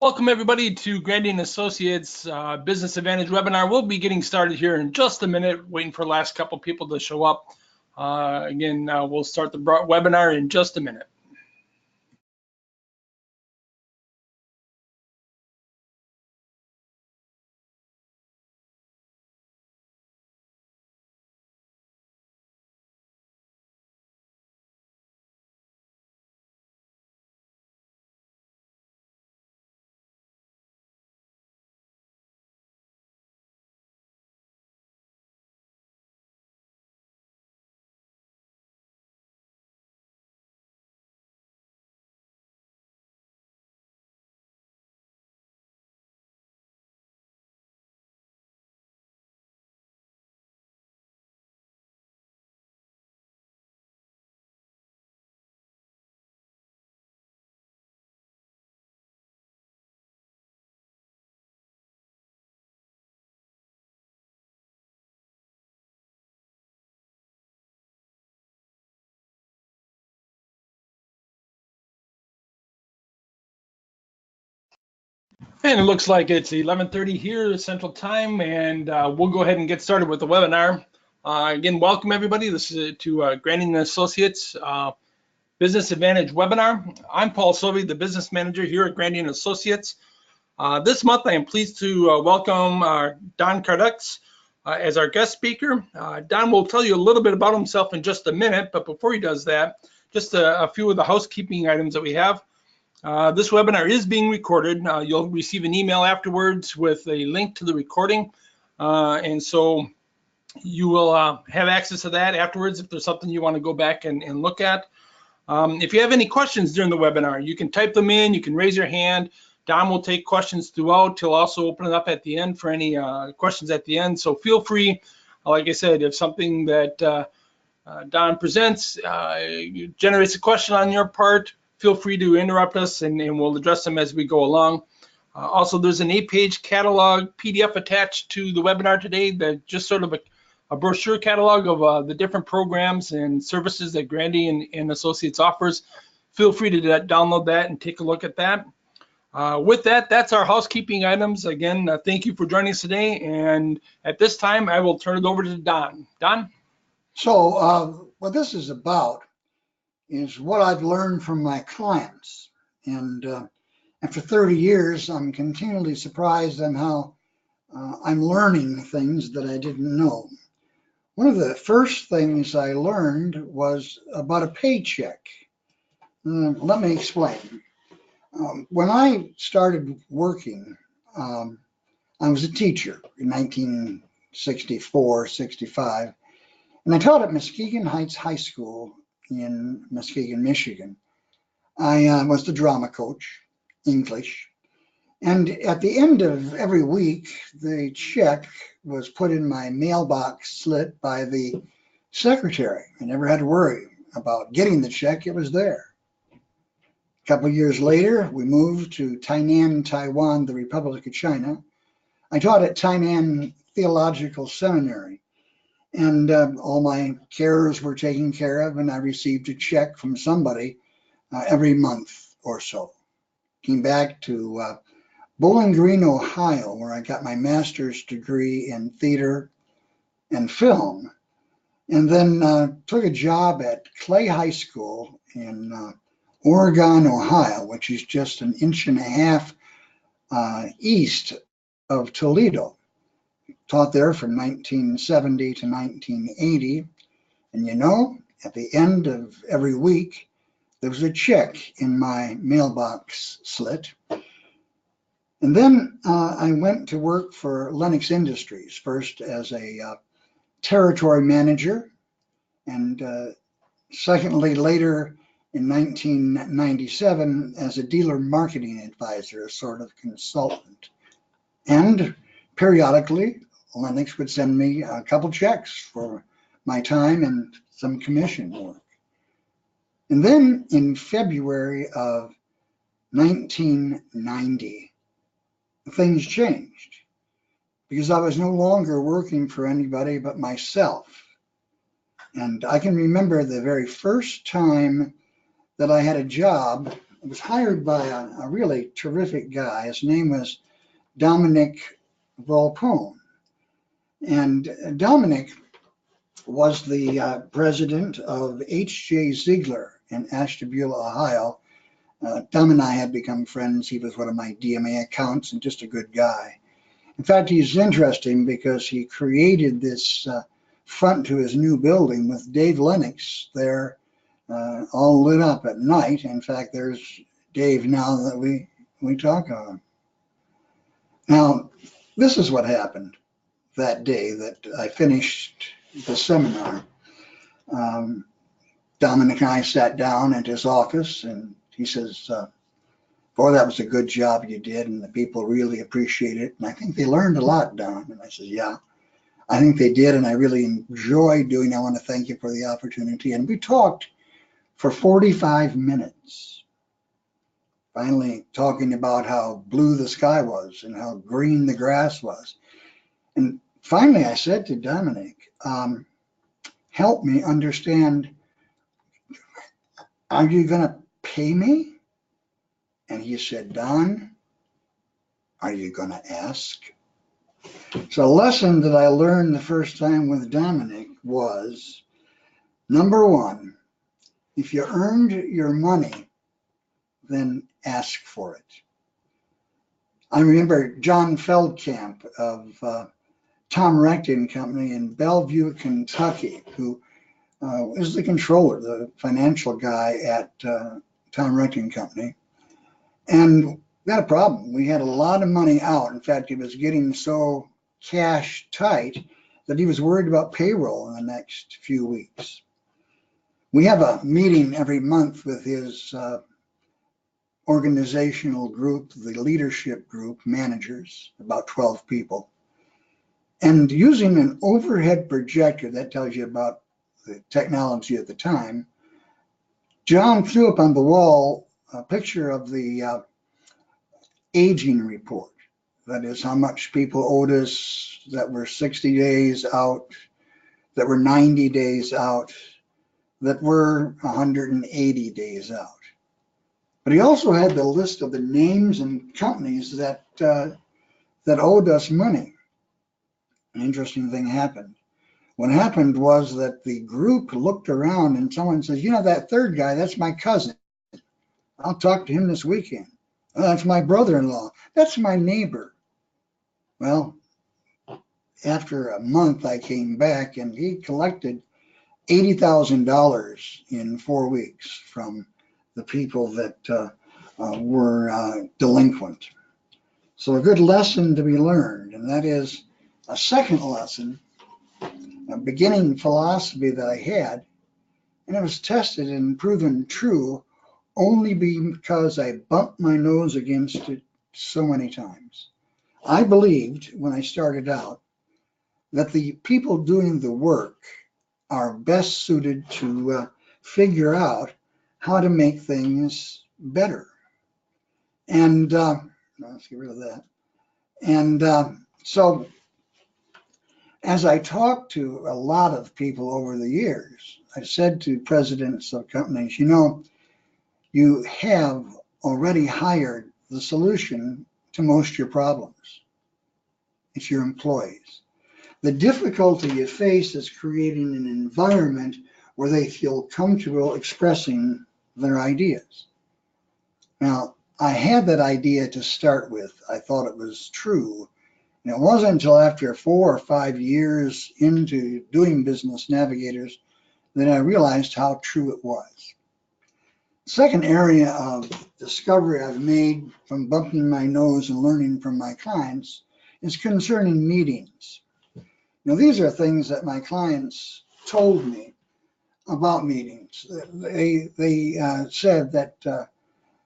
Welcome everybody to Grandy and Associates Business Advantage webinar. We'll be getting started here in just a minute, waiting for the last couple people to show up. We'll start the webinar in just a minute. And it looks like it's 11:30 here Central Time, and we'll go ahead and get started with the webinar. Again, welcome everybody. This is to Grandy and Associates Business Advantage webinar. I'm Paul Sylvie, the business manager here at Grandy and Associates. This month, I am pleased to welcome Don Kardux as our guest speaker. Don will tell you a little bit about himself in just a minute, but before he does that, just a few of the housekeeping items that we have. This webinar is being recorded. You'll receive an email afterwards with a link to the recording, and so you will have access to that afterwards if there's something you want to go back and look at. If you have any questions during the webinar, you can type them in, you can raise your hand. Don will take questions throughout. He'll also open it up at the end for any questions at the end, so feel free. Like I said, if something that Don presents generates a question on your part, feel free to interrupt us and we'll address them as we go along. Also, there's an 8-page catalog PDF attached to the webinar today that just sort of a brochure catalog of the different programs and services that Grandy and Associates offers. Feel free to download that and take a look at that. With that, that's our housekeeping items. Again, thank you for joining us today. And at this time, I will turn it over to Don. Don? So what this is about is what I've learned from my clients. And after 30 years, I'm continually surprised on how I'm learning things that I didn't know. One of the first things I learned was about a paycheck. Let me explain. When I started working, I was a teacher in 1964, 65, and I taught at Muskegon Heights High School in Muskegon, Michigan. I was the drama coach, English, and at the end of every week, the check was put in my mailbox slit by the secretary. I never had to worry about getting the check, it was there. A couple of years later, we moved to Tainan, Taiwan, the Republic of China. I taught at Tainan Theological Seminary. And all my cares were taken care of, and I received a check from somebody every month or so. Came back to Bowling Green, Ohio, where I got my master's degree in theater and film, and then took a job at Clay High School in Oregon, Ohio, which is just an inch and a half east of Toledo. Taught there from 1970 to 1980. And you know, at the end of every week, there was a check in my mailbox slit. And then I went to work for Lennox Industries, first as a territory manager, and secondly, later in 1997, as a dealer marketing advisor, a sort of consultant. And periodically, Lennox would send me a couple checks for my time and some commission work. And then in February of 1990, things changed because I was no longer working for anybody but myself. And I can remember the very first time that I had a job was hired by a really terrific guy. His name was Dominic Volpone. And Dominic was the president of H.J. Ziegler in Ashtabula, Ohio. Dom and I had become friends. He was one of my DMA accounts and just a good guy. In fact, he's interesting because he created this front to his new building with Dave Lennox there, all lit up at night. In fact, there's Dave now that we talk on. Now, this is what happened that day that I finished the seminar. Dominic and I sat down at his office, and he says, boy, that was a good job you did, and the people really appreciate it. And I think they learned a lot, Don. And I said, yeah, I think they did, and I really enjoyed doing it. I want to thank you for the opportunity. And we talked for 45 minutes, finally talking about how blue the sky was and how green the grass was. And finally, I said to Dominic, help me understand, are you going to pay me? And he said, Don, are you going to ask? So a lesson that I learned the first time with Dominic was, number one, if you earned your money, then ask for it. I remember John Feldkamp of Tom Rectum Company in Bellevue, Kentucky, who is the controller, the financial guy at Tom Rectum Company. And we had a problem. We had a lot of money out. In fact, he was getting so cash tight that he was worried about payroll in the next few weeks. We have a meeting every month with his organizational group, the leadership group, managers, about 12 people. And using an overhead projector, that tells you about the technology at the time, John threw up on the wall a picture of the aging report. That is how much people owed us that were 60 days out, that were 90 days out, that were 180 days out. But he also had the list of the names and companies that owed us money. An interesting thing happened. What happened was that the group looked around and someone says, you know, that third guy, that's my cousin. I'll talk to him this weekend. Oh, that's my brother-in-law. That's my neighbor. Well, after a month, I came back and he collected $80,000 in 4 weeks from the people that were delinquent. So a good lesson to be learned, and that is a second lesson, a beginning philosophy that I had, and it was tested and proven true only because I bumped my nose against it so many times. I believed when I started out that the people doing the work are best suited to figure out how to make things better. And let's get rid of that. And so as I talked to a lot of people over the years, I said to presidents of companies, you know, you have already hired the solution to most of your problems. It's your employees. The difficulty you face is creating an environment where they feel comfortable expressing their ideas. Now, I had that idea to start with. I thought it was true. And it wasn't until after 4 or 5 years into doing Business Navigators that I realized how true it was. Second area of discovery I've made from bumping my nose and learning from my clients is concerning meetings. Now, these are things that my clients told me about meetings. They said that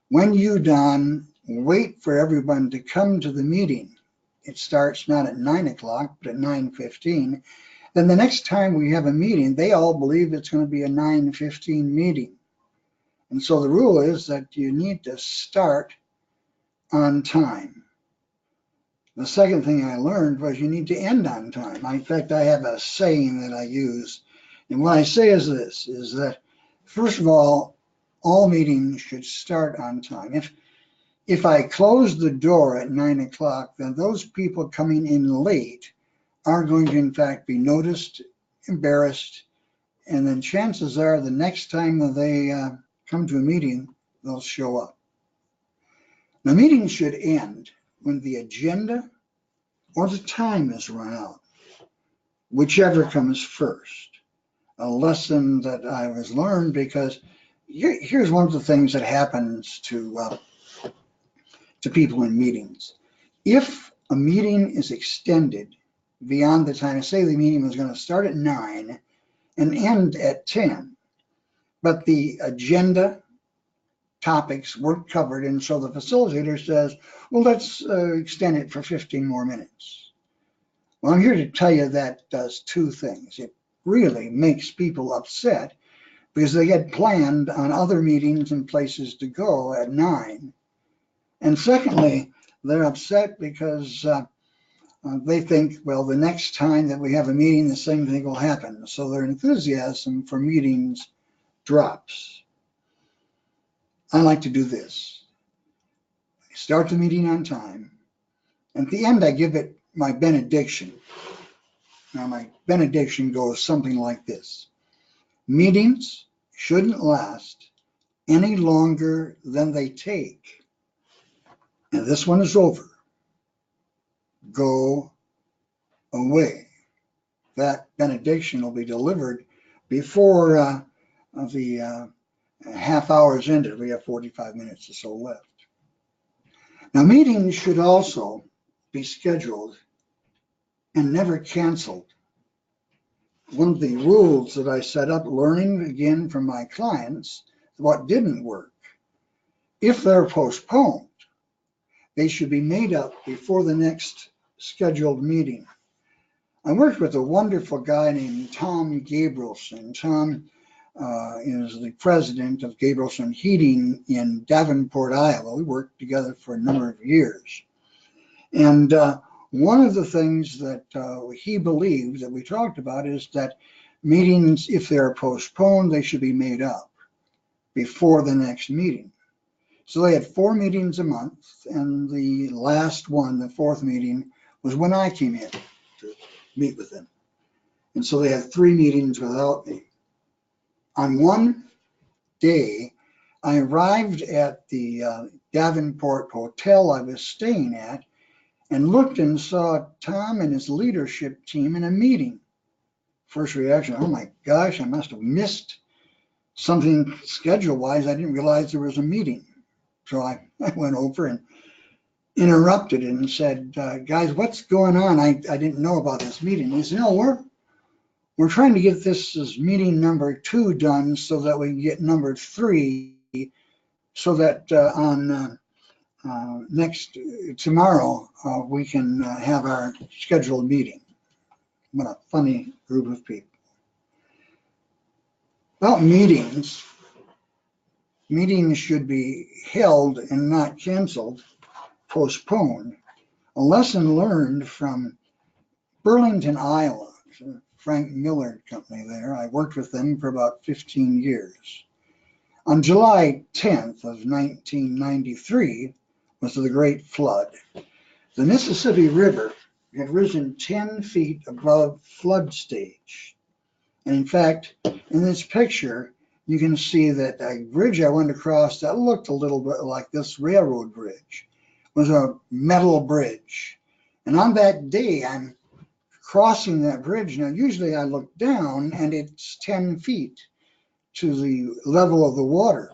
when you, Don, wait for everyone to come to the meeting, it starts not at 9 o'clock, but at 9:15. Then the next time we have a meeting, they all believe it's going to be a 9:15 meeting. And so the rule is that you need to start on time. The second thing I learned was you need to end on time. In fact, I have a saying that I use. And what I say is this, is that, first of all, all meetings should start on time. If I close the door at 9 o'clock, then those people coming in late are going to in fact be noticed, embarrassed, and then chances are the next time that they come to a meeting, they'll show up. The meeting should end when the agenda or the time is run out, whichever comes first. A lesson that I was learned, because here's one of the things that happens to people in meetings. If a meeting is extended beyond the time, say the meeting was going to start at 9 and end at 10, but the agenda topics weren't covered, and so the facilitator says, well, let's extend it for 15 more minutes. Well, I'm here to tell you that does two things. It really makes people upset because they had planned on other meetings and places to go at 9. And secondly, they're upset because they think, well, the next time that we have a meeting, the same thing will happen. So their enthusiasm for meetings drops. I like to do this. I start the meeting on time. At the end, I give it my benediction. Now, my benediction goes something like this. Meetings shouldn't last any longer than they take. And this one is over. Go away. That benediction will be delivered before the half hour's ended. We have 45 minutes or so left. Now, meetings should also be scheduled and never canceled. One of the rules that I set up, learning again from my clients, what didn't work. If they're postponed, they should be made up before the next scheduled meeting. I worked with a wonderful guy named Tom Gabrielson. Tom is the president of Gabrielson Heating in Davenport, Iowa. We worked together for a number of years. And one of the things that he believed that we talked about is that meetings, if they're postponed, they should be made up before the next meeting. So they had 4 meetings a month, and the last one, the 4th meeting, was when I came in to meet with them. And so they had 3 meetings without me. On one day, I arrived at the Davenport hotel I was staying at and looked and saw Tom and his leadership team in a meeting. First reaction, oh my gosh, I must have missed something schedule-wise. I didn't realize there was a meeting. So I went over and interrupted and said, guys, what's going on? I didn't know about this meeting. He said, no, we're trying to get this as meeting number 2 done so that we can get number 3, so that on tomorrow we can have our scheduled meeting. What a funny group of people. About meetings should be held and not canceled, postponed. A lesson learned from Burlington, Iowa, Frank Miller Company there. I worked with them for about 15 years. On July 10th of 1993 was the Great Flood. The Mississippi River had risen 10 feet above flood stage. And in fact, in this picture, you can see that a bridge I went across that looked a little bit like this railroad bridge was a metal bridge. And on that day, I'm crossing that bridge. Now, usually I look down and it's 10 feet to the level of the water.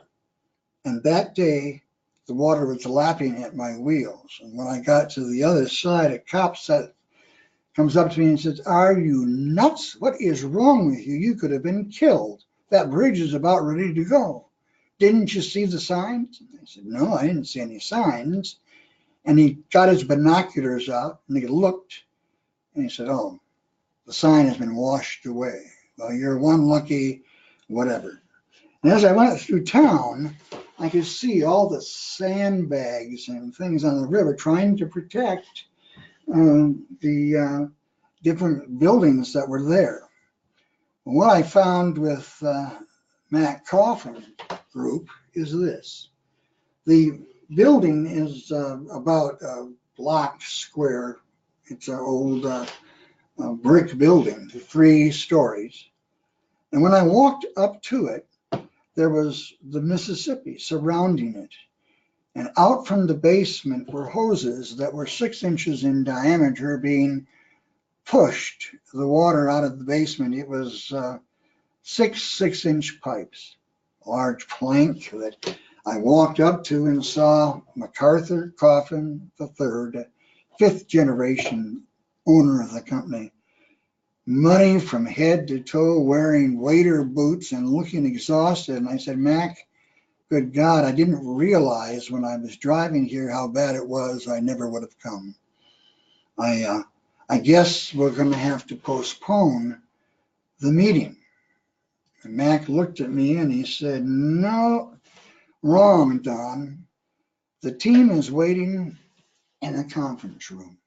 And that day, the water was lapping at my wheels. And when I got to the other side, a cop comes up to me and says, are you nuts? What is wrong with you? You could have been killed. That bridge is about ready to go. Didn't you see the signs? I said, no, I didn't see any signs. And he got his binoculars out and he looked and he said, oh, the sign has been washed away. Well, you're one lucky whatever. And as I went through town, I could see all the sandbags and things on the river trying to protect the different buildings that were there. What I found with Matt Coffin, group is this. The building is about a block square. It's an old brick building, 3 stories. And when I walked up to it, there was the Mississippi surrounding it. And out from the basement were hoses that were 6 inches in diameter being pushed the water out of the basement. It was 6 inch pipes, large plank that I walked up to and saw MacArthur Coffin III, 5th generation owner of the company, muddy from head to toe, wearing waiter boots and looking exhausted. And I said, Mac, good God, I didn't realize when I was driving here how bad it was. I never would have come. I guess we're going to have to postpone the meeting. And Mac looked at me and he said, no, wrong, Don. The team is waiting in the conference room.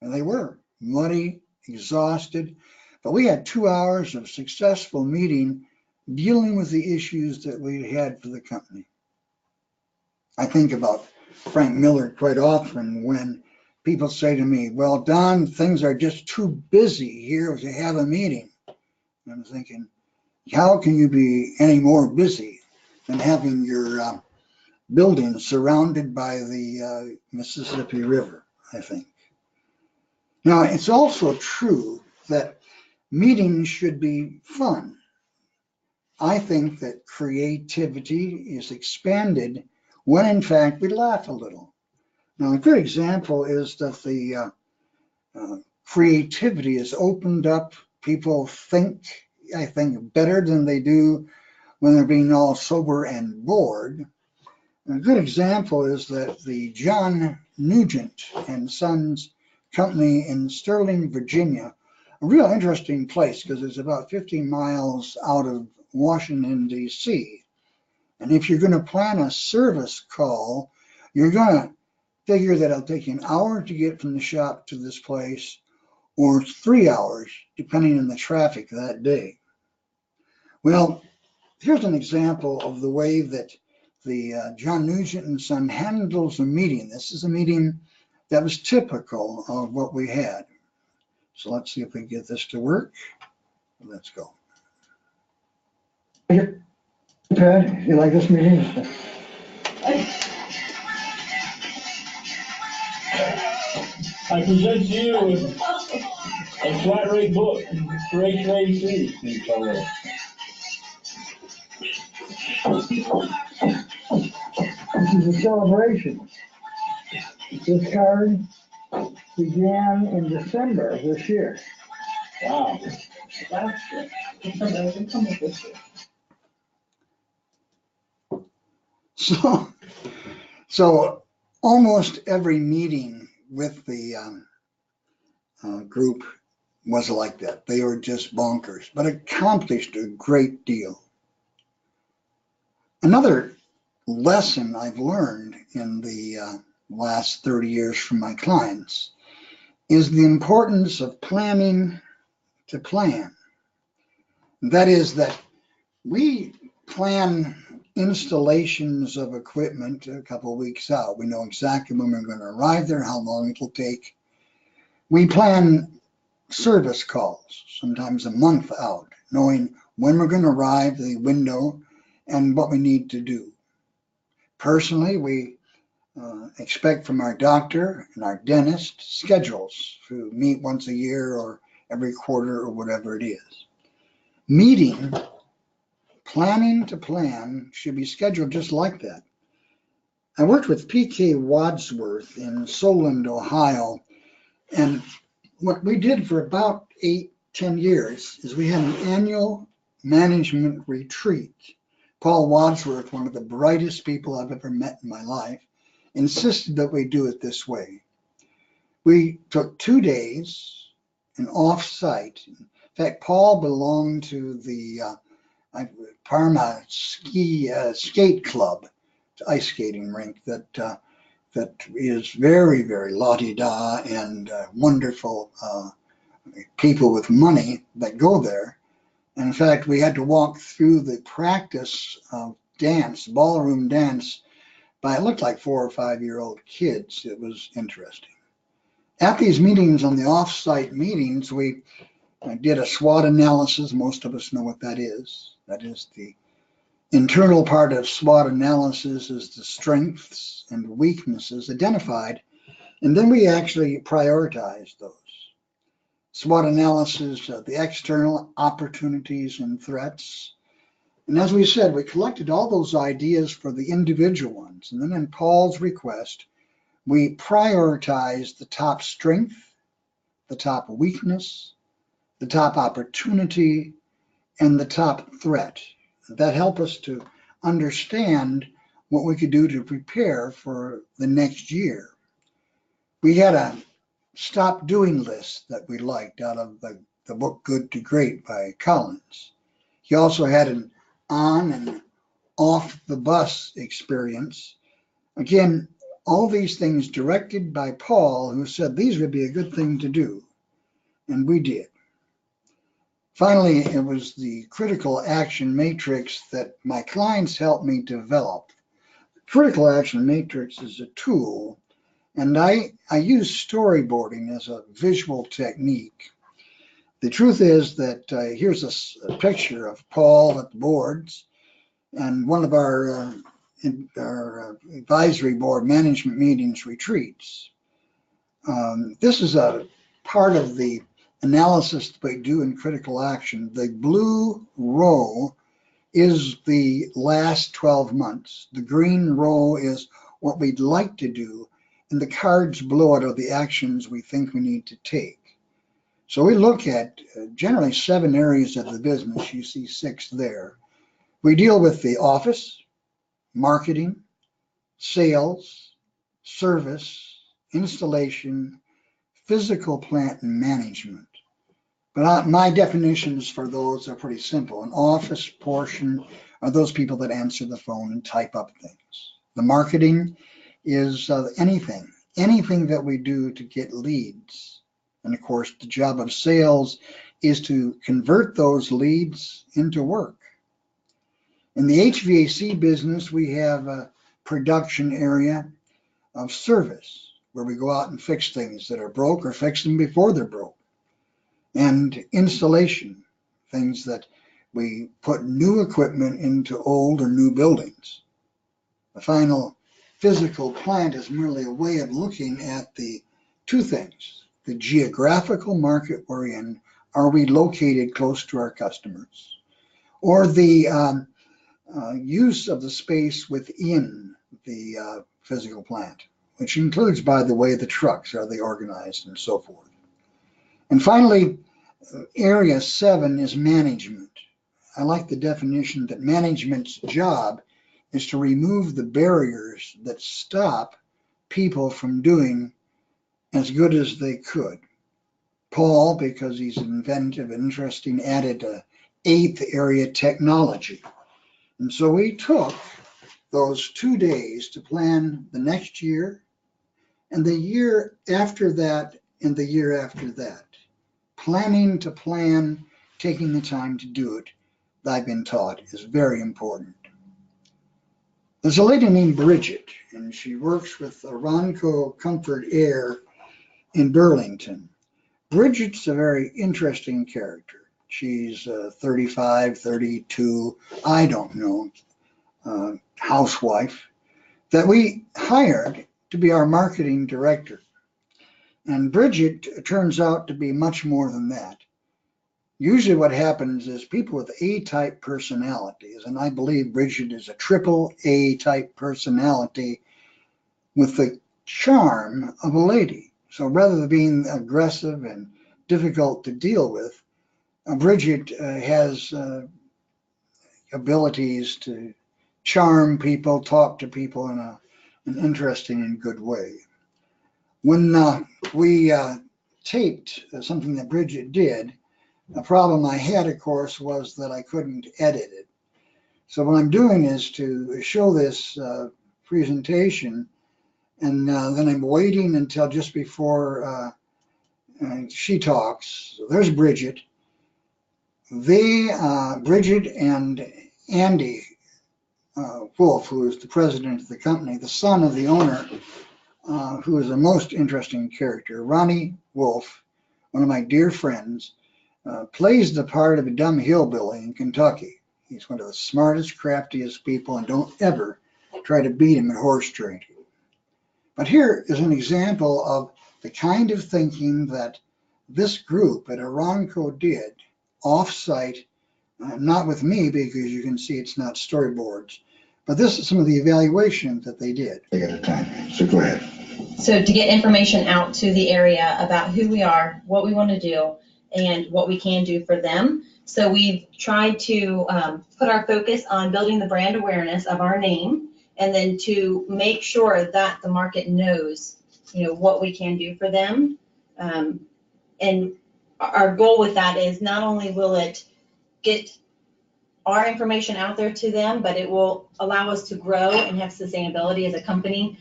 And they were muddy, exhausted, but we had 2 hours of successful meeting dealing with the issues that we had for the company. I think about Frank Miller quite often when people say to me, well, Don, things are just too busy here to have a meeting. And I'm thinking, how can you be any more busy than having your building surrounded by the Mississippi River, I think. Now, it's also true that meetings should be fun. I think that creativity is expanded when, in fact, we laugh a little. Now, a good example is that the creativity is opened up. People think, I think, better than they do when they're being all sober and bored. A good example is that the John Nugent and Sons company in Sterling, Virginia, a real interesting place because it's about 15 miles out of Washington, D.C. And if you're going to plan a service call, you're going to figure that it'll take an hour to get from the shop to this place or 3 hours, depending on the traffic that day. Well, here's an example of the way that the John Nugent and Son handles a meeting. This is a meeting that was typical of what we had. So let's see if we can get this to work. Let's go. Ted, you like this meeting? I present to you a flat rate book for HVAC. This is a celebration. This card began in December of this year. Wow. So almost every meeting with the group was like that. They were just bonkers, but accomplished a great deal. Another lesson I've learned in the last 30 years from my clients is the importance of planning to plan. That is that we plan installations of equipment a couple of weeks out. We know exactly when we're going to arrive there, how long it'll take. We plan service calls, sometimes a month out, knowing when we're going to arrive, the window, and what we need to do. Personally, we expect from our doctor and our dentist schedules to meet once a year or every quarter or whatever it is. Meeting, planning to plan, should be scheduled just like that. I worked with P.K. Wadsworth in Solon, Ohio, and what we did for about 8-10 years is we had an annual management retreat. Paul Wadsworth, one of the brightest people I've ever met in my life, insisted that we do it this way. We took 2 days and off-site. In fact, Paul belonged to the Parma skate club, ice skating rink that is very, very la-di-da and wonderful people with money that go there. And in fact, we had to walk through the practice of dance, ballroom dance, by it looked like 4 or 5-year-old kids. It was interesting. At these meetings, on the off-site meetings, we did a SWOT analysis. Most of us know what that is. That is the internal part of SWOT analysis, is the strengths and weaknesses identified, and then we actually prioritize those. SWOT analysis, the external opportunities and threats. And as we said, we collected all those ideas for the individual ones. And then in Paul's request, we prioritized the top strength, the top weakness, the top opportunity, and the top threat. That helped us to understand what we could do to prepare for the next year. We had a stop doing list that we liked out of the book Good to Great by Collins. He also had an on and off the bus experience. Again, all these things directed by Paul, who said these would be a good thing to do, and we did. Finally, it was the critical action matrix that my clients helped me develop. The critical action matrix is a tool, and I use storyboarding as a visual technique. The truth is that here's a picture of Paul at the boards, and one of our advisory board management meetings retreats. This is a part of the analysis that we do in critical action. The blue row is the last 12 months. The green row is what we'd like to do, and the cards below it are the actions we think we need to take. So we look at generally 7 areas of the business. You see 6 there. We deal with the office, marketing, sales, service, installation, physical plant, and management. But my definitions for those are pretty simple. An office portion are those people that answer the phone and type up things. The marketing is anything that we do to get leads. And of course, the job of sales is to convert those leads into work. In the HVAC business, we have a production area of service where we go out and fix things that are broke or fix them before they're broke. And installation, things that we put new equipment into old or new buildings. The final physical plant is merely a way of looking at the 2 things. The geographical market we're in, are we located close to our customers? Or the use of the space within the physical plant, which includes, by the way, the trucks, are they organized and so forth. And finally, area 7 is management. I like the definition that management's job is to remove the barriers that stop people from doing as good as they could. Paul, because he's inventive and interesting, added a 8th area, technology. And so we took those 2 days to plan the next year and the year after that and the year after that. Planning to plan, taking the time to do it, I've been taught, is very important. There's a lady named Bridget, and she works with Aronco Comfort Air in Burlington. Bridget's a very interesting character. She's 35, 32, I don't know, housewife that we hired to be our marketing director. And Bridget turns out to be much more than that. Usually what happens is people with A-type personalities, and I believe Bridget is a triple A-type personality with the charm of a lady. So rather than being aggressive and difficult to deal with, Bridget has abilities to charm people, talk to people in an interesting and good way. When we taped something that Bridget did, the problem I had, of course, was that I couldn't edit it. So what I'm doing is to show this presentation, and then I'm waiting until just before she talks. So there's Bridget. Bridget and Andy Wolf, who is the president of the company, the son of the owner, who is a most interesting character. Ronnie Wolf, one of my dear friends, plays the part of a dumb hillbilly in Kentucky. He's one of the smartest, craftiest people, and don't ever try to beat him at horse trading. But here is an example of the kind of thinking that this group at Aronco did off-site, not with me, because you can see it's not storyboards, but this is some of the evaluation that they did. At a time, so go ahead. So to get information out to the area about who we are, what we want to do, and what we can do for them. So we've tried to put our focus on building the brand awareness of our name, and then to make sure that the market knows, what we can do for them. And our goal with that is not only will it get our information out there to them, but it will allow us to grow and have sustainability as a company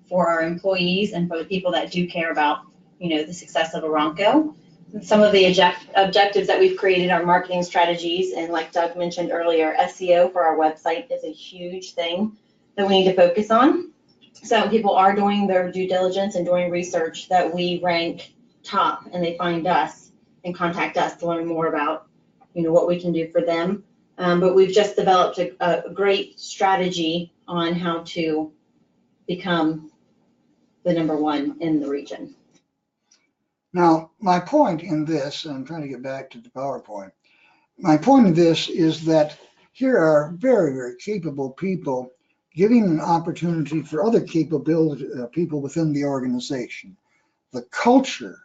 for our employees and for the people that do care about, the success of Aronco. Some of the objectives that we've created are marketing strategies, and like Doug mentioned earlier, SEO for our website is a huge thing that we need to focus on. So people are doing their due diligence and doing research that we rank top, and they find us and contact us to learn more about, what we can do for them. But we've just developed a great strategy on how to become the #1 in the region. Now, my point in this, and I'm trying to get back to the PowerPoint, my point in this is that here are very, very capable people giving an opportunity for other capability people within the organization. The culture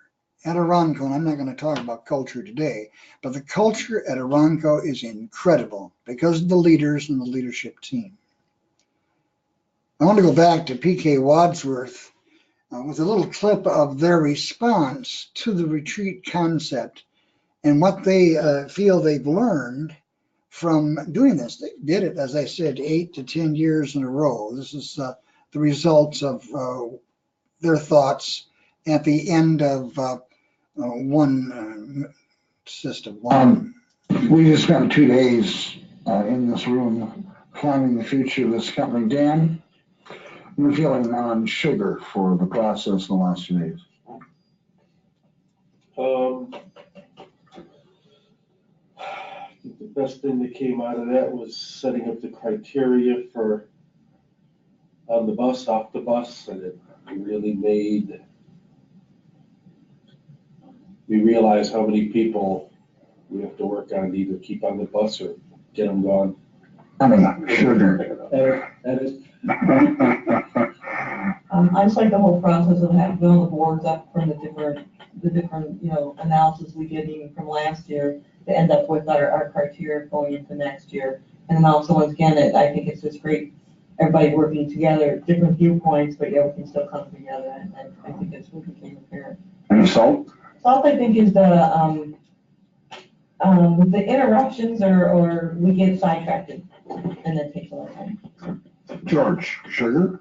at Aronco, and I'm not going to talk about culture today, but the culture at Aronco is incredible because of the leaders and the leadership team. I want to go back to PK Wadsworth with a little clip of their response to the retreat concept and what they feel they've learned from doing this. They did it, as I said, 8 to 10 years in a row. This is the results of their thoughts at the end of one system. We just spent 2 days in this room planning the future of this company. Dan, you're feeling on sugar for the process in the last few days. The best thing that came out of that was setting up the criteria for on the bus, off the bus, and it really made we realize how many people we have to work on to either keep on the bus or get them gone. I mean, sugar. That is. I just like the whole process of having build the boards up from the different analysis we did even from last year to end up with our criteria going into next year. And then also, once again, I think it's just great, everybody working together, different viewpoints, but yeah, we can still come together, and I think it's what became apparent. And salt? Salt, I think, is the interruptions or we get sidetracked and that takes a lot of time. George, sugar?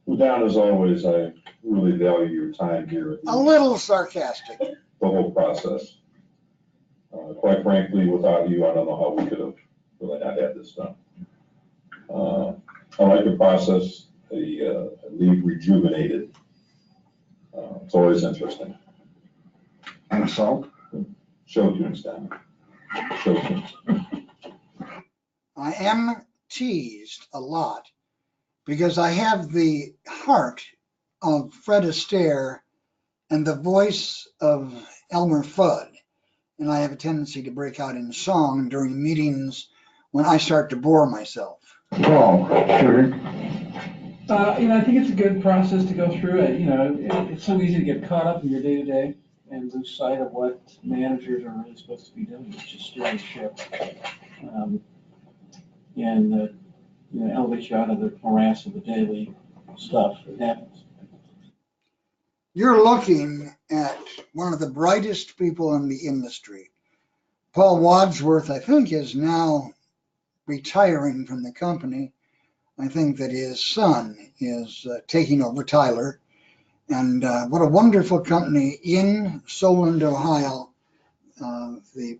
Well, Don, as always, I really value your time here. A little sarcastic. The whole process. Quite frankly, without you, I don't know how we could have really not had this done. I like the process. I leave rejuvenated. It's always interesting. And salt? Show tunes, Don. Show tunes. I am teased a lot because I have the heart of Fred Astaire and the voice of Elmer Fudd. And I have a tendency to break out in song during meetings when I start to bore myself. Paul, sure. I think it's a good process to go through it. It's so easy to get caught up in your day-to-day and lose sight of what managers are really supposed to be doing, which is steering the ship. Elevate you out of the morass of the daily stuff that happens. You're looking at one of the brightest people in the industry. Paul Wadsworth, I think, is now retiring from the company. I think that his son is taking over Tyler. And what a wonderful company in Solon, Ohio, the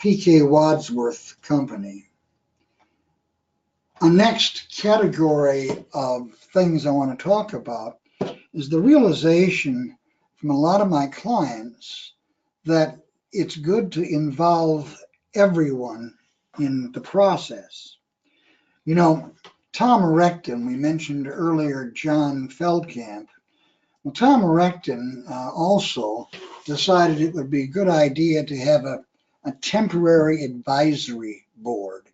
PK Wadsworth Company. A next category of things I want to talk about is the realization from a lot of my clients that it's good to involve everyone in the process. You know, Tom Rectum, we mentioned earlier John Feldkamp. Well, Tom Rectum also decided it would be a good idea to have a temporary advisory board.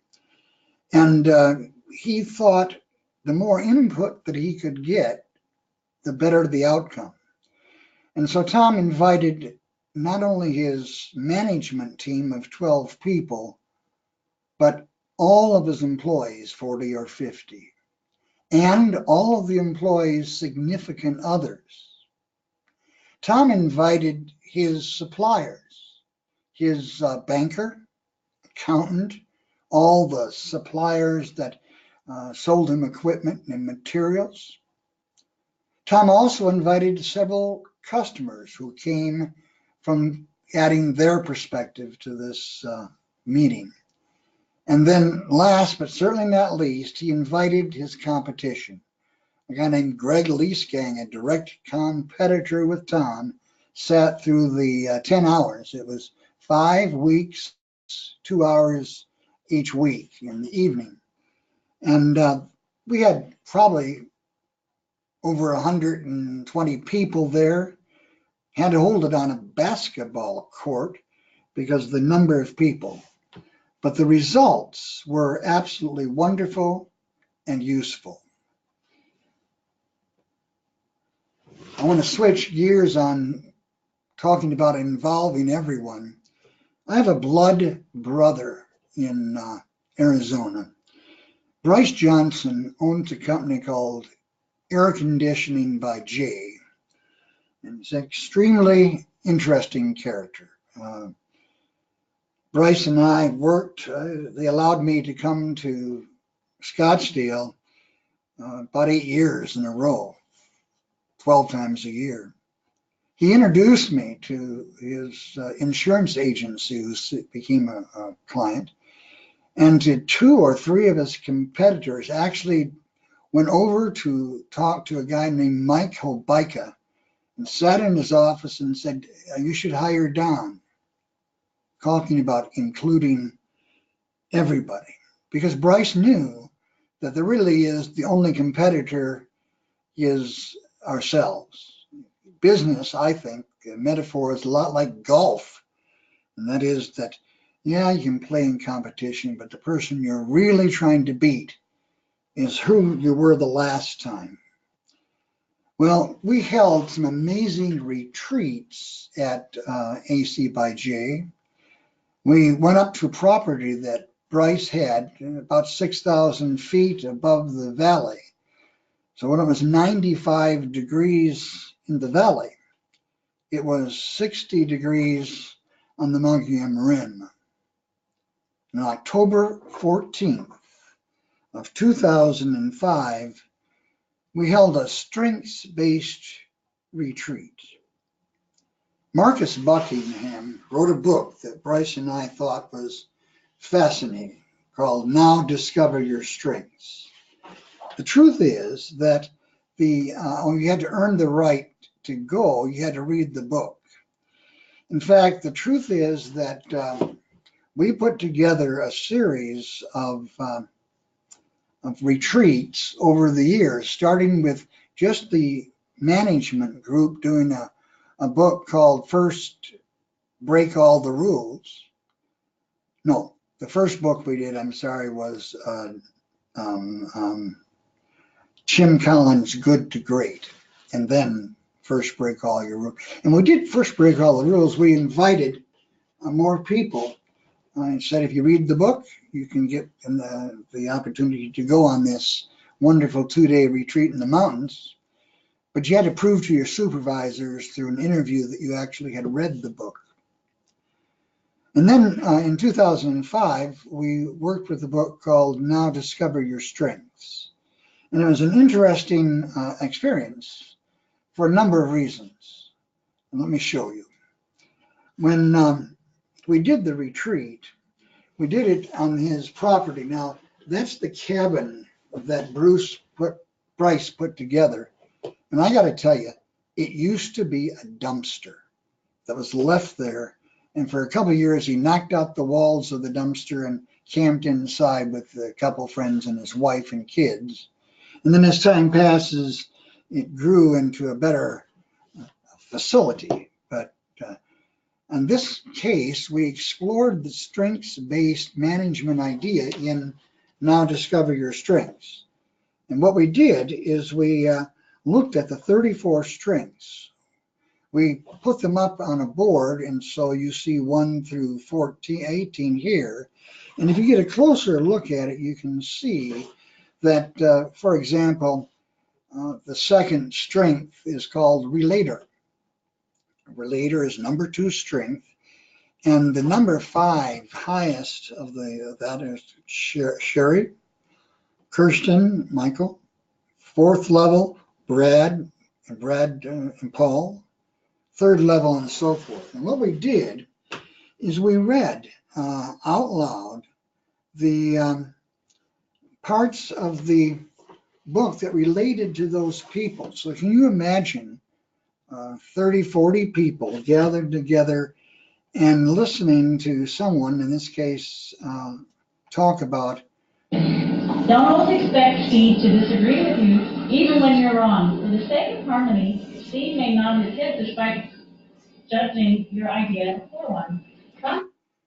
And he thought the more input that he could get, the better the outcome. And so Tom invited not only his management team of 12 people, but all of his employees, 40 or 50, and all of the employees' significant others. Tom invited his suppliers, his banker, accountant, all the suppliers that sold him equipment and materials. Tom also invited several customers who came from adding their perspective to this meeting. And then last, but certainly not least, he invited his competition. A guy named Greg Leesgang, a direct competitor with Tom, sat through the 10 hours. It was 5 weeks, 2 hours each week in the evening. And we had probably over 120 people there. Had to hold it on a basketball court because of the number of people. But the results were absolutely wonderful and useful. I want to switch gears on talking about involving everyone. I have a blood brother in Arizona. Bryce Johnson owns a company called Air Conditioning by Jay. And he's an extremely interesting character. Bryce and I worked, they allowed me to come to Scottsdale about 8 years in a row, 12 times a year. He introduced me to his insurance agency, who became a client, and to 2 or 3 of his competitors. Actually went over to talk to a guy named Mike Hobica and sat in his office and said, you should hire Don, talking about including everybody. Because Bryce knew that there really is the only competitor is ourselves. Business, I think, the metaphor is a lot like golf. And that is that, yeah, you can play in competition, but the person you're really trying to beat is who you were the last time. Well, we held some amazing retreats at AC by J. We went up to a property that Bryce had about 6,000 feet above the valley. So when it was 95 degrees in the valley, it was 60 degrees on the Monkeyham Rim. On October 14th of 2005, we held a strengths-based retreat. Marcus Buckingham wrote a book that Bryce and I thought was fascinating called Now Discover Your Strengths. The truth is that you had to earn the right to go, you had to read the book. In fact, the truth is that we put together a series of retreats over the years, starting with just the management group doing a book called First Break All the Rules. No, the first book we did, was Jim Collins' Good to Great, and then First Break All Your Rules. And we did First Break All the Rules. We invited more people. I said, if you read the book, you can get the opportunity to go on this wonderful 2-day retreat in the mountains. But you had to prove to your supervisors through an interview that you actually had read the book. And then in 2005, we worked with a book called Now Discover Your Strengths. And it was an interesting experience for a number of reasons. And let me show you. When we did the retreat, we did it on his property. Now, that's the cabin that Bryce put together. And I got to tell you, it used to be a dumpster that was left there. And for a couple of years, he knocked out the walls of the dumpster and camped inside with a couple friends and his wife and kids. And then as time passes, it grew into a better facility. But in this case, we explored the strengths-based management idea in Now Discover Your Strengths. And what we did is we looked at the 34 strengths. We put them up on a board, and so you see 1 through 18 here. And if you get a closer look at it, you can see that, for example, the second strength is called relator. Relator is number 2 strength. And the number 5 highest of that is Sherry, Kirsten, Michael. 4th level, Brad and Paul. 3rd level, and so forth. And what we did is we read out loud the parts of the book that related to those people. So can you imagine 30, 40 people gathered together and listening to someone, in this case, talk about. Don't always expect Steve to disagree with you, even when you're wrong. For the sake of harmony, Steve may nod his head despite judging your idea a poor one.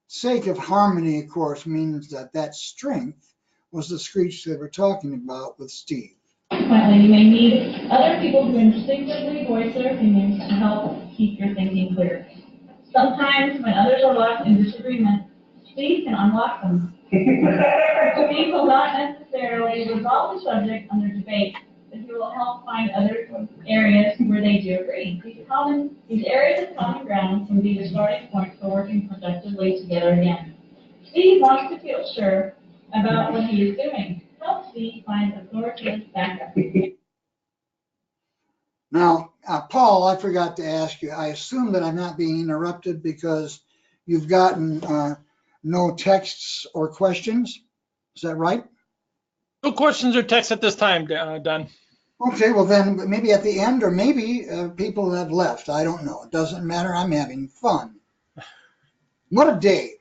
Sake of harmony, of course, means that strength was the screech they were talking about with Steve. Consequently, you may need other people who instinctively voice their opinions to help keep your thinking clear. Sometimes, when others are lost in disagreement, Steve can unlock them. Steve will not necessarily resolve the subject under debate, but he will help find other areas where they do agree. These areas of common ground can be the starting point for working productively together again. Steve wants to feel sure about what he is doing. Help Steve find authoritative backup. Now, Paul, I forgot to ask you, I assume that I'm not being interrupted because you've gotten no texts or questions. Is that right? No questions or texts at this time, Don. Okay, well then maybe at the end, or maybe people have left. I don't know. It doesn't matter. I'm having fun. What a day.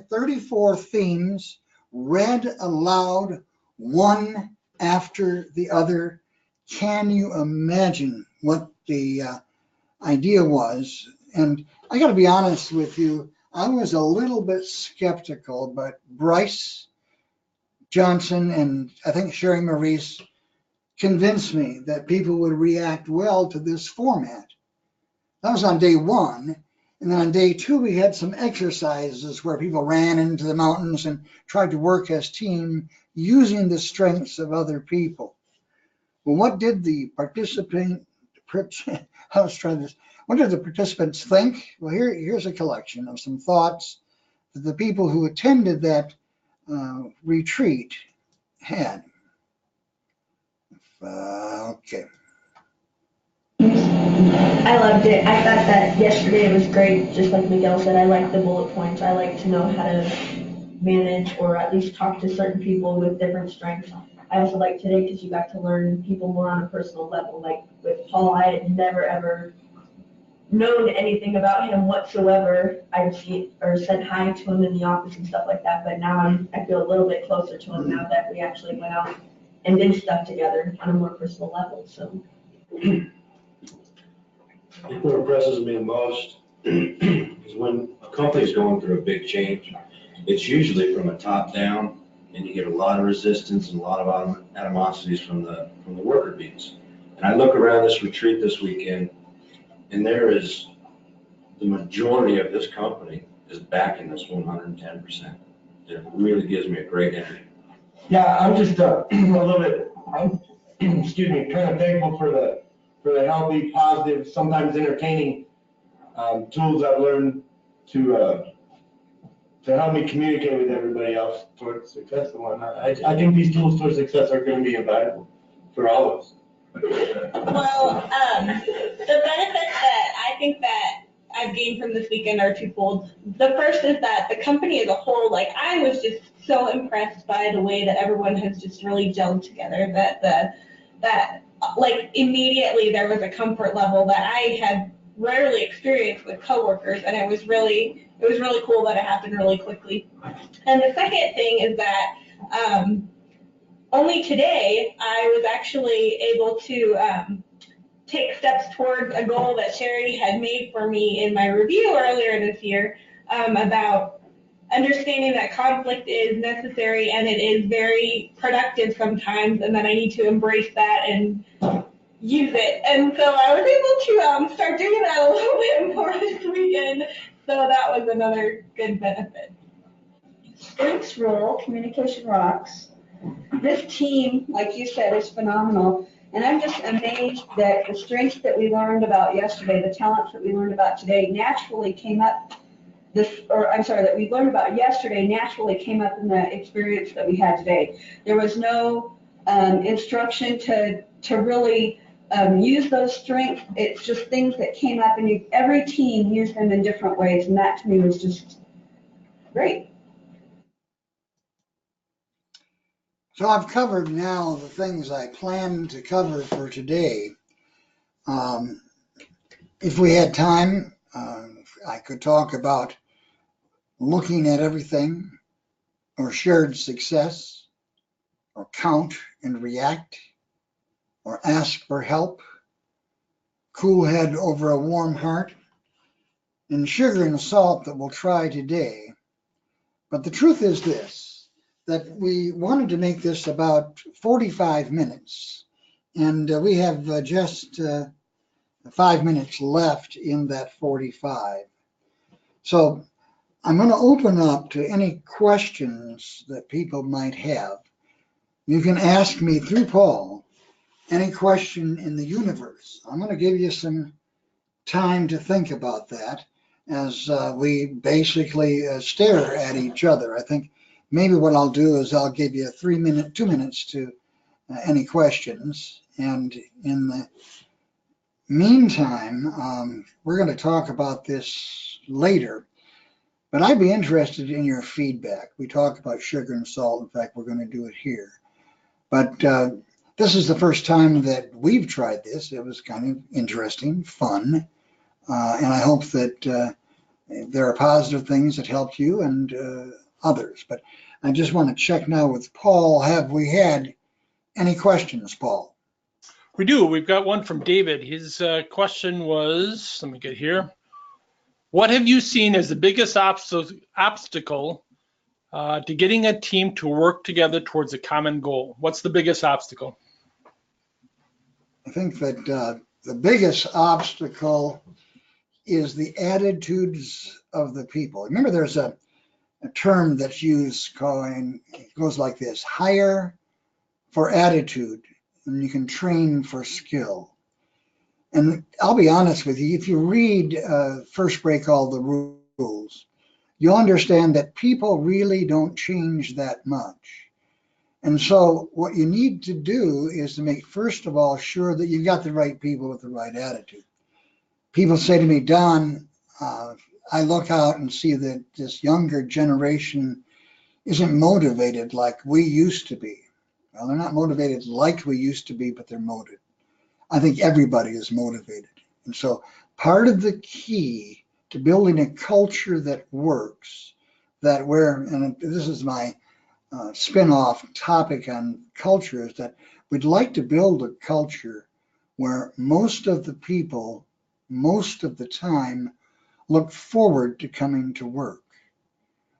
34 themes read aloud, one after the other. Can you imagine what the idea was? And I got to be honest with you, I was a little bit skeptical, but Bryce Johnson and I think Sherry Maurice convinced me that people would react well to this format. That was on day 1. And then on day 2, we had some exercises where people ran into the mountains and tried to work as team using the strengths of other people. Well, what did the participants think? Well, here's a collection of some thoughts that the people who attended that retreat had. Okay. I loved it. I thought that yesterday was great. Just like Miguel said, I like the bullet points. I like to know how to manage or at least talk to certain people with different strengths. I also like today because you got to learn people more on a personal level. Like with Paul, I had never ever known anything about him whatsoever. I'd see or said hi to him in the office and stuff like that. But now I feel a little bit closer to him now that we actually went out and did stuff together on a more personal level. So. I think what impresses me the most is when a company's going through a big change, it's usually from a top down, and you get a lot of resistance and a lot of animosities from the worker bees. And I look around this retreat this weekend, and there is the majority of this company is backing this 110%. It really gives me a great energy. Yeah, I'm just a little bit, excuse me, kind of thankful for the healthy, positive, sometimes entertaining tools I've learned to help me communicate with everybody else towards success and whatnot. I think these tools towards success are going to be invaluable for all of us. Well, the benefits that I think that I've gained from this weekend are twofold. The first is that the company as a whole, like I was just so impressed by the way that everyone has just really gelled together, that like immediately there was a comfort level that I had rarely experienced with coworkers, and it was really cool that it happened really quickly. And the second thing is that only today I was actually able to take steps towards a goal that Sherry had made for me in my review earlier this year about understanding that conflict is necessary and it is very productive sometimes, and that I need to embrace that and use it. And so I was able to start doing that a little bit more this weekend, so that was another good benefit. Strengths rule, communication rocks. This team, like you said, is phenomenal. And I'm just amazed that the strengths that we learned about yesterday, the talents that we learned about today naturally came up that we learned about yesterday naturally came up in the experience that we had today. There was no instruction to really use those strengths. It's just things that came up, and every team used them in different ways, and that to me was just great. So I've covered now the things I planned to cover for today. If we had time, I could talk about looking at everything, or shared success, or count and react, or ask for help, cool head over a warm heart, and sugar and salt that we'll try today. But the truth is this, that we wanted to make this about 45 minutes, and we have just 5 minutes left in that 45. So I'm going to open up to any questions that people might have. You can ask me through Paul any question in the universe. I'm going to give you some time to think about that as we basically stare at each other. I think maybe what I'll do is I'll give you 2 minutes to any questions. And in the meantime, we're going to talk about this later, but I'd be interested in your feedback. We talk about sugar and salt. In fact, we're going to do it here. But this is the first time that we've tried this. It was kind of interesting, fun, and I hope that there are positive things that helped you and others. But I just want to check now with Paul. Have we had any questions, Paul? We do. We've got one from David. His question was, let me get here. What have you seen as the biggest obstacle to getting a team to work together towards a common goal? What's the biggest obstacle? I think that the biggest obstacle is the attitudes of the people. Remember, there's a term that's used it goes like this: hire for attitude, and you can train for skill. And I'll be honest with you, if you read First Break All the Rules, you'll understand that people really don't change that much. And so what you need to do is to make, first of all, sure that you've got the right people with the right attitude. People say to me, Don, I look out and see that this younger generation isn't motivated like we used to be. Well, they're not motivated like we used to be, but they're motivated. I think everybody is motivated. And so part of the key to building a culture that works, and this is my spin-off topic on culture, is that we'd like to build a culture where most of the people, most of the time, look forward to coming to work.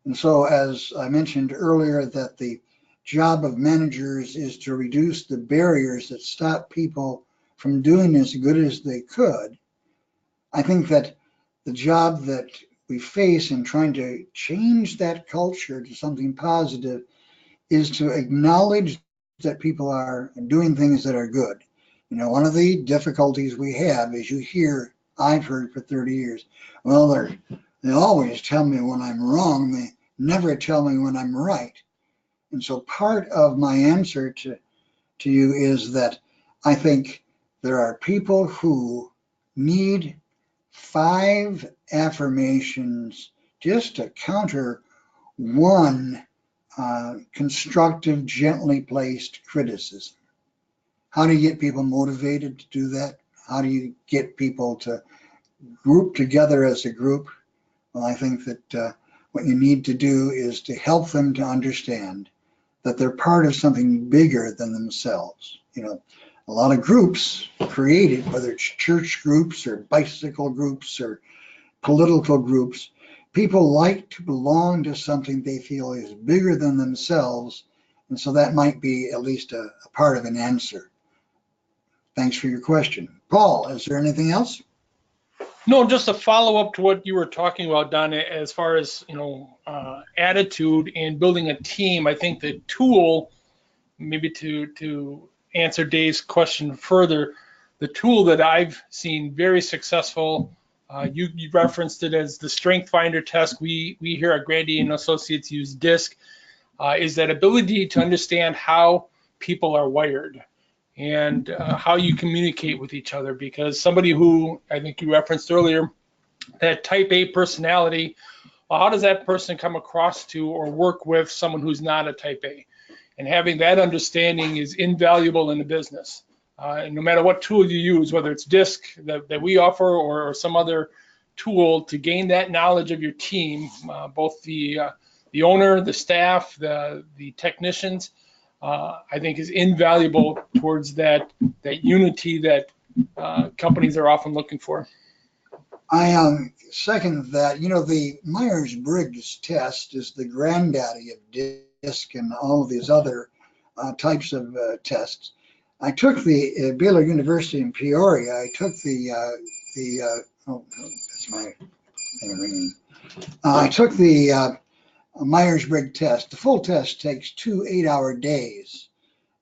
And so, as I mentioned earlier, that the job of managers is to reduce the barriers that stop people from doing as good as they could. I think that the job that we face in trying to change that culture to something positive is to acknowledge that people are doing things that are good. You know, one of the difficulties we have is I've heard for 30 years, well, they always tell me when I'm wrong, they never tell me when I'm right. And so part of my answer to you is that I think there are people who need 5 affirmations just to counter one constructive, gently placed criticism. How do you get people motivated to do that? How do you get people to group together as a group? Well, I think that what you need to do is to help them to understand that they're part of something bigger than themselves. You know, a lot of groups created, whether it's church groups or bicycle groups or political groups, people like to belong to something they feel is bigger than themselves. And so that might be at least a part of an answer. Thanks for your question. Paul, is there anything else? No, just a follow up to what you were talking about, Don, as far as, attitude and building a team. I think the tool, maybe to answer Dave's question further, the tool that I've seen very successful, you referenced it as the Strength Finder test. We here at Grandy and Associates use DISC, is that ability to understand how people are wired and how you communicate with each other. Because somebody who I think you referenced earlier, that type A personality, how does that person come across to or work with someone who's not a type A? And having that understanding is invaluable in the business. And no matter what tool you use, whether it's DISC that we offer or some other tool, to gain that knowledge of your team, both the owner, the staff, the technicians, I think is invaluable towards that unity that companies are often looking for. I second that. You know, the Myers-Briggs test is the granddaddy of DISC and all of these other types of tests. I took the Baylor University in Peoria. I took that's my thing ringing. I took the Myers-Briggs test. The full test takes 2 8-hour days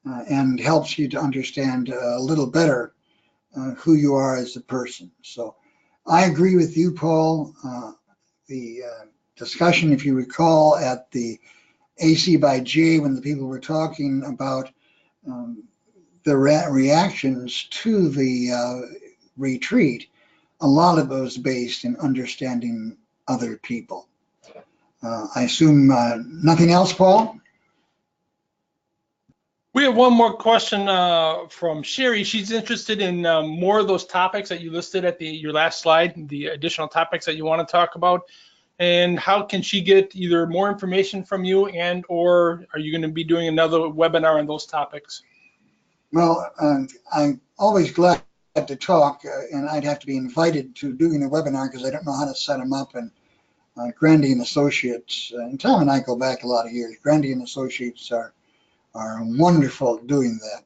and helps you to understand a little better who you are as a person. So I agree with you, Paul. The discussion, if you recall, at the AC by J, when the people were talking about the reactions to the retreat, a lot of it was based in understanding other people. I assume nothing else, Paul? We have one more question from Sherry. She's interested in more of those topics that you listed at your last slide, the additional topics that you want to talk about. And how can she get either more information from you or are you going to be doing another webinar on those topics? Well, I'm always glad to talk, and I'd have to be invited to doing a webinar because I don't know how to set them up. And Grandy and Associates, and Tom and I go back a lot of years. Grandy and Associates are wonderful at doing that.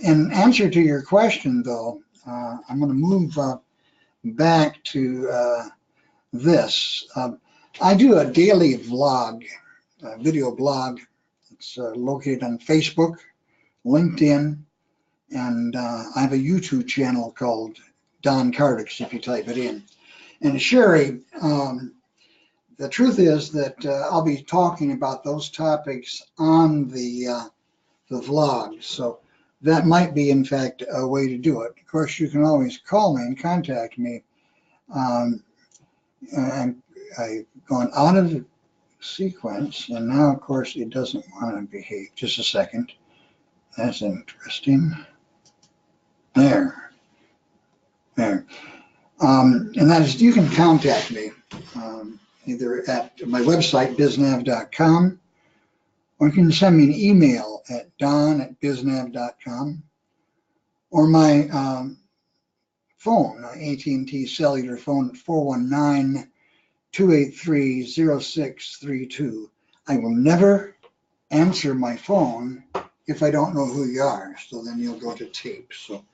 In answer to your question, though, I'm going to move back to this. I do a daily vlog, video blog. It's located on Facebook, LinkedIn, and I have a YouTube channel called Don Kardux, if you type it in. And Sherry, the truth is that I'll be talking about those topics on the vlog. So that might be, in fact, a way to do it. Of course, you can always call me and contact me. And I've gone out of the sequence, and now, of course, it doesn't want to behave. Just a second. That's interesting. There. And that is, you can contact me either at my website, biznav.com, or you can send me an email at don@biznav.com, or my phone, AT&T cellular phone at 419-283-0632. I will never answer my phone if I don't know who you are, so then you'll go to tape. So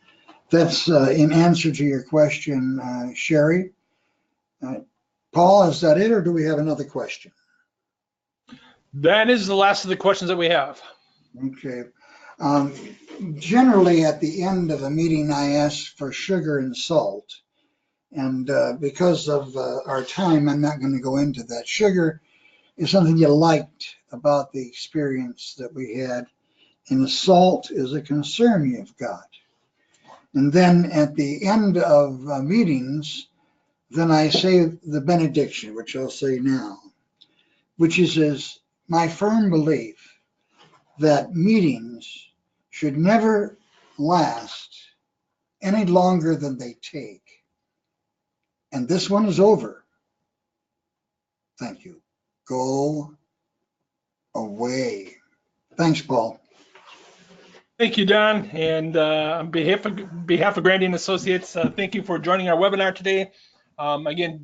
that's in answer to your question, Sherry. Paul, is that it, or do we have another question? That is the last of the questions that we have. Okay. Generally, at the end of a meeting, I ask for sugar and salt. And because of our time, I'm not going to go into that. Sugar is something you liked about the experience that we had, and the salt is a concern you've got. And then at the end of meetings, then I say the benediction, which I'll say now, which is my firm belief that meetings should never last any longer than they take. And this one is over. Thank you. Go away. Thanks, Paul. Thank you, Don. And on behalf of Grandy and Associates, thank you for joining our webinar today. Again,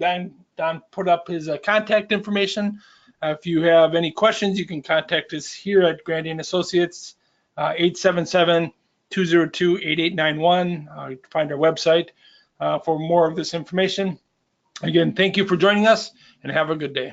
Don put up his contact information. If you have any questions, you can contact us here at Grandy and Associates, 877-202-8891. Find our website for more of this information. Again, thank you for joining us and have a good day.